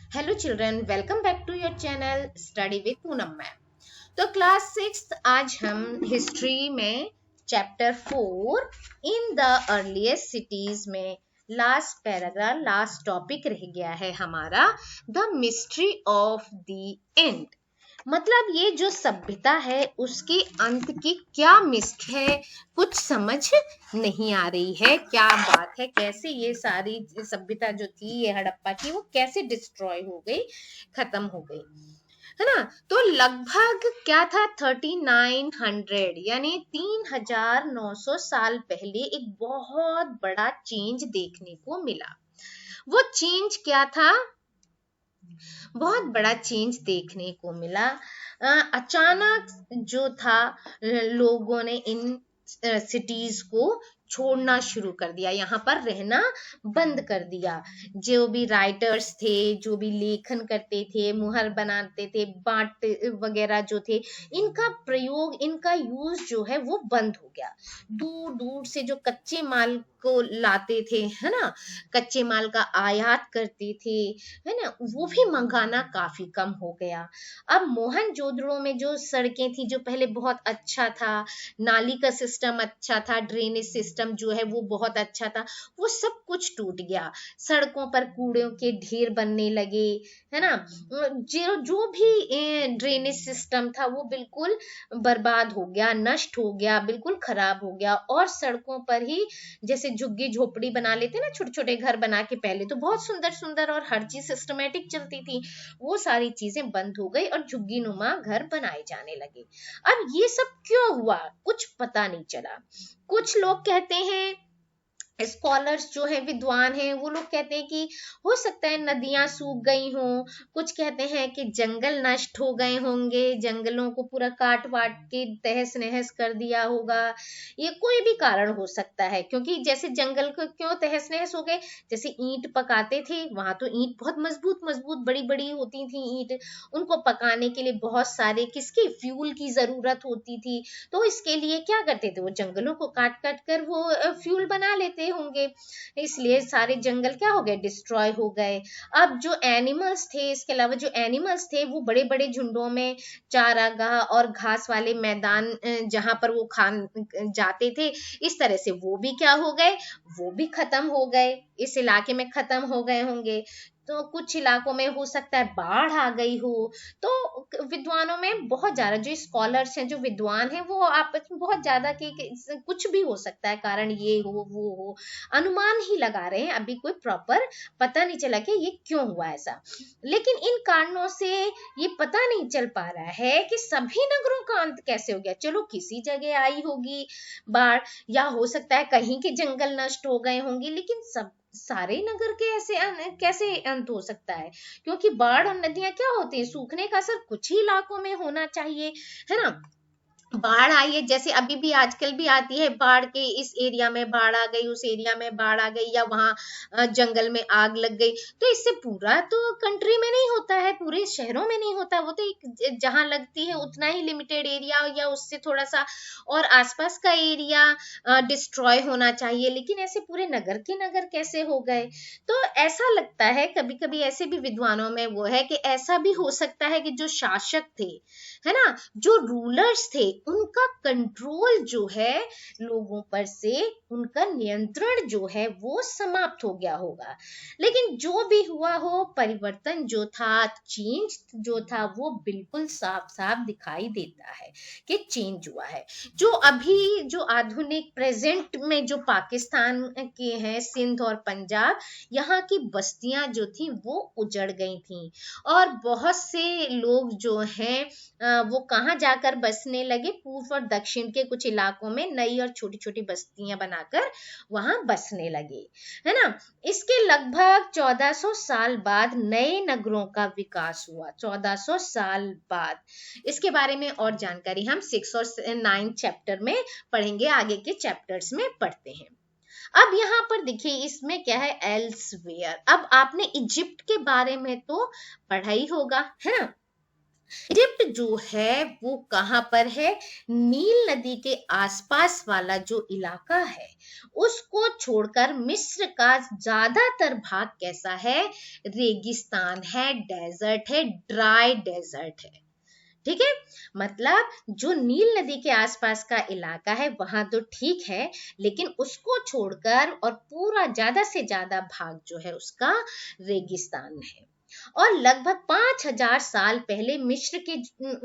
Hello children, welcome back to your channel study with Poonam ma'am. तो class 6 आज हम history में chapter 4 in the earliest cities में last paragraph last topic रह गया है हमारा, the mystery of the end. मतलब ये जो सभ्यता है उसके अंत की क्या मिस्ट्री है, कुछ समझ नहीं आ रही है। क्या बात है, कैसे ये सारी सभ्यता जो थी ये हड़प्पा की, वो कैसे डिस्ट्रॉय हो गई, खत्म हो गई, है ना। तो लगभग क्या था, 3900 यानी 3900 साल पहले एक बहुत बड़ा चेंज देखने को मिला। वो चेंज क्या था? बहुत बड़ा चेंज देखने को मिला। अचानक जो था, लोगों ने इन सिटीज को छोड़ना शुरू कर दिया, यहाँ पर रहना बंद कर दिया। जो भी राइटर्स थे, जो भी लेखन करते थे, मुहर बनाते थे, बाट वगैरह जो थे, इनका प्रयोग, इनका यूज जो है वो बंद हो गया। दूर दूर से जो कच्चे माल को लाते थे, है ना, कच्चे माल का आयात करते थे, है ना, वो भी मंगाना काफी कम हो गया। अब मोहनजोदड़ो में जो सड़कें थी, जो पहले बहुत अच्छा था, नाली का सिस्टम अच्छा था, ड्रेनेज सिस्टम जो है वो बहुत अच्छा था, वो सब कुछ टूट गया। सड़कों पर कूड़ों के ढेर बनने लगे, है ना। जो जो भी ड्रेनेज सिस्टम था वो बिल्कुल बर्बाद हो गया, नष्ट हो गया, बिल्कुल खराब हो गया। और सड़कों पर ही जैसे झुग्गी झोपड़ी बना लेते ना, छोटे छोटे घर बना के, पहले तो बहुत सुंदर सुंदर और हर चीज सिस्टमेटिक चलती थी, वो सारी चीजें बंद हो गई और झुग्गी नुमा घर बनाए जाने लगे। अब ये सब क्यों हुआ, कुछ पता नहीं चला। कुछ लोग कहते हैं, स्कॉलर्स जो है, विद्वान हैं, वो लोग कहते हैं कि हो सकता है नदियां सूख गई हों। कुछ कहते हैं कि जंगल नष्ट हो गए होंगे, जंगलों को पूरा काट वाट के तहस नहस कर दिया होगा। ये कोई भी कारण हो सकता है, क्योंकि जैसे जंगल को क्यों तहस नहस हो गए, जैसे ईंट पकाते थे, वहां तो ईंट बहुत मजबूत मजबूत बड़ी बड़ी होती थी ईंट, उनको पकाने के लिए बहुत सारे किसकी फ्यूल की जरूरत होती थी। तो इसके लिए क्या करते थे, वो जंगलों को काट काट कर वो फ्यूल बना लेते होंगे। इसलिए सारे जंगल क्या हो गए, डिस्ट्रॉय हो गए। अब जो एनिमल्स थे, इसके अलावा जो एनिमल्स थे, वो बड़े बड़े झुंडों में चारागाह और घास वाले मैदान जहां पर वो खान जाते थे, इस तरह से वो भी क्या हो गए, वो भी खत्म हो गए, इस इलाके में खत्म हो गए होंगे। तो कुछ इलाकों में हो सकता है बाढ़ आ गई हो। तो विद्वानों में बहुत ज्यादा, जो स्कॉलर्स हैं, जो विद्वान हैं, वो आपस में बहुत ज्यादा कि कुछ भी हो सकता है, कारण ये हो वो हो, अनुमान ही लगा रहे हैं। अभी कोई प्रॉपर पता नहीं चला कि ये क्यों हुआ ऐसा। लेकिन इन कारणों से ये पता नहीं चल पा रहा है कि सभी नगरों का अंत कैसे हो गया। चलो किसी जगह आई होगी बाढ़, या हो सकता है कहीं के जंगल नष्ट हो गए होंगे, लेकिन सब सारे नगर के ऐसे कैसे अंत हो सकता है? क्योंकि बाढ़ और नदियां क्या होती है, सूखने का असर कुछ ही इलाकों में होना चाहिए, है ना। बाढ़ आई है, जैसे अभी भी आजकल भी आती है बाढ़, के इस एरिया में बाढ़ आ गई, उस एरिया में बाढ़ आ गई, या वहां जंगल में आग लग गई। तो इससे पूरा तो कंट्री में नहीं होता है, पूरे शहरों में नहीं होता, वो तो एक जहां लगती है उतना ही लिमिटेड एरिया या उससे थोड़ा सा और आसपास का एरिया डिस्ट्रॉय होना चाहिए। लेकिन ऐसे पूरे नगर के नगर कैसे हो गए? तो ऐसा लगता है कभी कभी, ऐसे भी विद्वानों में वो है कि ऐसा भी हो सकता है कि जो शासक थे, है ना, जो रूलर्स थे, उनका कंट्रोल जो है लोगों पर से, उनका नियंत्रण जो है वो समाप्त हो गया होगा। लेकिन जो भी हुआ हो, परिवर्तन जो था, चेंज जो था, वो बिल्कुल साफ साफ दिखाई देता है कि चेंज हुआ है। जो अभी जो आधुनिक प्रेजेंट में जो पाकिस्तान के हैं, सिंध और पंजाब, यहाँ की बस्तियां जो थी वो उजड़ गई थी, और बहुत से लोग जो हैं वो कहाँ जाकर बसने लगे, पूर्व और दक्षिण के कुछ इलाकों में नई और छोटी छोटी बस्तियां बनाकर वहां बसने लगे, है ना। इसके लगभग 1400 साल बाद नए नगरों का विकास हुआ, 1400 साल बाद। इसके बारे में और जानकारी हम 6 और 9 चैप्टर में पढ़ेंगे, आगे के चैप्टर्स में पढ़ते हैं। अब यहाँ पर देखिए, इसमें क्या है, एल्सवेयर। अब आपने इजिप्ट के बारे में तो पढ़ा ही होगा, है ना। इजिप्ट जो है वो कहाँ पर है? नील नदी के आसपास वाला जो इलाका है उसको छोड़कर मिस्र का ज्यादातर भाग कैसा है? रेगिस्तान है, डेजर्ट है, ड्राई डेजर्ट है। ठीक है, मतलब जो नील नदी के आसपास का इलाका है वहां तो ठीक है, लेकिन उसको छोड़कर और पूरा ज्यादा से ज्यादा भाग जो है उसका रेगिस्तान है। और लगभग 5,000 साल पहले मिस्र के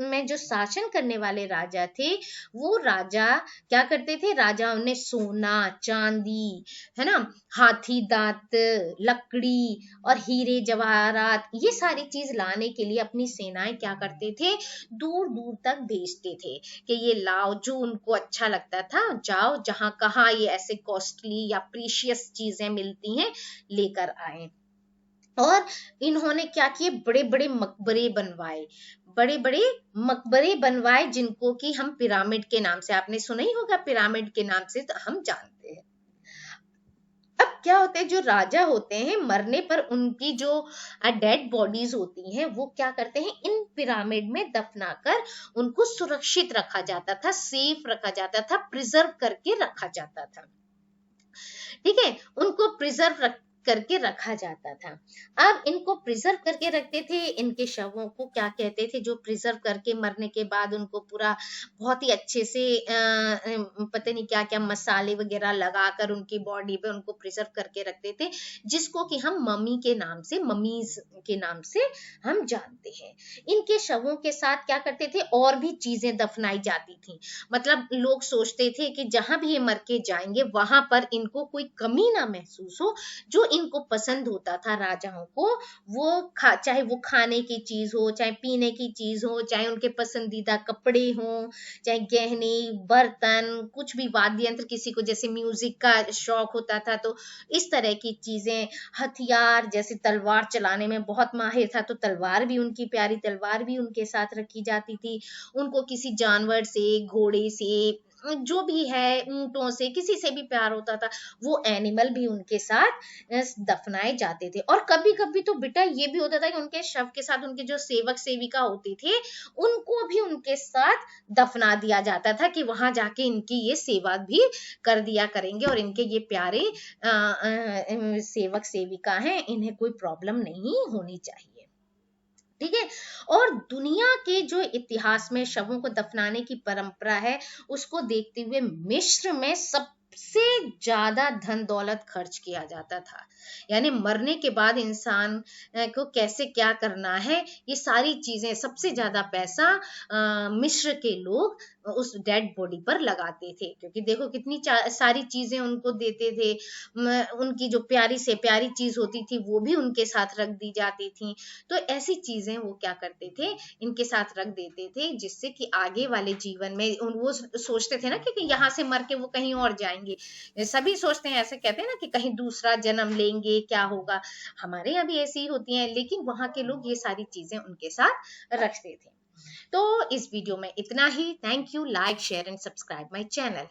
में जो शासन करने वाले राजा थे, वो राजा क्या करते थे? राजाओं ने सोना, चांदी, है ना, हाथी दांत, लकड़ी और हीरे जवाहरात, ये सारी चीज लाने के लिए अपनी सेनाएं क्या करते थे? दूर दूर तक भेजते थे कि ये लाओ, जो उनको अच्छा लगता था, जाओ जहां कहाँ ये ऐसे कॉस्टली या प्रीशियस चीजें मिलती हैं लेकर आए। और इन्होंने क्या किए? बड़े बड़े मकबरे बनवाए, बड़े बड़े मकबरे बनवाए, जिनको कि हम पिरामिड के नाम से, आपने सुना ही होगा पिरामिड के नाम से, तो हम जानते हैं। अब क्या होते हैं, जो राजा होते हैं मरने पर उनकी जो डेड बॉडीज होती हैं वो क्या करते हैं? इन पिरामिड में दफनाकर उनको सुरक्षित रखा जाता था, सेफ रखा जाता था, प्रिजर्व करके रखा जाता था। ठीक है, उनको प्रिजर्व करके रखा जाता था। अब इनको प्रिजर्व करके रखते थे, इनके शवों को क्या कहते थे? जो प्रिजर्व करके मरने के बाद उनको पूरा बहुत ही अच्छे से पता नहीं क्या क्या मसाले वगैरह लगाकर उनकी बॉडी पे उनको प्रिजर्व करके रखते थे, जिसको कि हम मम्मी के नाम से, ममीज के नाम से हम जानते हैं। इनके शवों के साथ क्या करते थे? और भी चीजें दफनाई जाती थी। मतलब लोग सोचते थे कि जहां भी ये मर के जाएंगे वहां पर इनको कोई कमी ना महसूस हो। जो इनको पसंद होता था राजाओं को, वो चाहे वो खाने की चीज हो, चाहे पीने की चीज हो, चाहे उनके पसंदीदा कपड़े हो, चाहे गहने, बर्तन, कुछ भी वाद्य यंत्र, किसी को जैसे म्यूजिक का शौक होता था तो इस तरह की चीजें, हथियार जैसे तलवार चलाने में बहुत माहिर था तो तलवार भी, उनकी प्यारी तलवार भी उनके साथ रखी जाती थी। उनको किसी जानवर से, घोड़े से, जो भी है, ऊंटों से, किसी से भी प्यार होता था, वो एनिमल भी उनके साथ दफनाए जाते थे। और कभी कभी तो बेटा ये भी होता था कि उनके शव के साथ उनके जो सेवक सेविका होते थे उनको भी उनके साथ दफना दिया जाता था कि वहां जाके इनकी ये सेवा भी कर दिया करेंगे और इनके ये प्यारे सेवक सेविका हैं, इन्हें कोई प्रॉब्लम नहीं होनी चाहिए। ठीक है, और दुनिया के जो इतिहास में शवों को दफनाने की परंपरा है उसको देखते हुए मिस्र में सबसे ज्यादा धन दौलत खर्च किया जाता था। यानी मरने के बाद इंसान को कैसे क्या करना है, ये सारी चीजें, सबसे ज्यादा पैसा मिस्र के लोग उस डेड बॉडी पर लगाते थे, क्योंकि देखो कितनी सारी चीजें उनको देते थे। उनकी जो प्यारी से प्यारी चीज होती थी वो भी उनके साथ रख दी जाती थी। तो ऐसी चीजें वो क्या करते थे? इनके साथ रख देते थे, जिससे कि आगे वाले जीवन में वो सोचते थे ना कि यहाँ से मर के वो कहीं और जाएंगे। सभी सोचते हैं, ऐसे कहते हैं ना कि कहीं दूसरा जन्म लेंगे, क्या होगा। हमारे यहाँ भी ऐसी ही होती हैं, लेकिन वहां के लोग ये सारी चीजें उनके साथ रखते थे। तो इस वीडियो में इतना ही। Thank you. Like, share and subscribe my channel.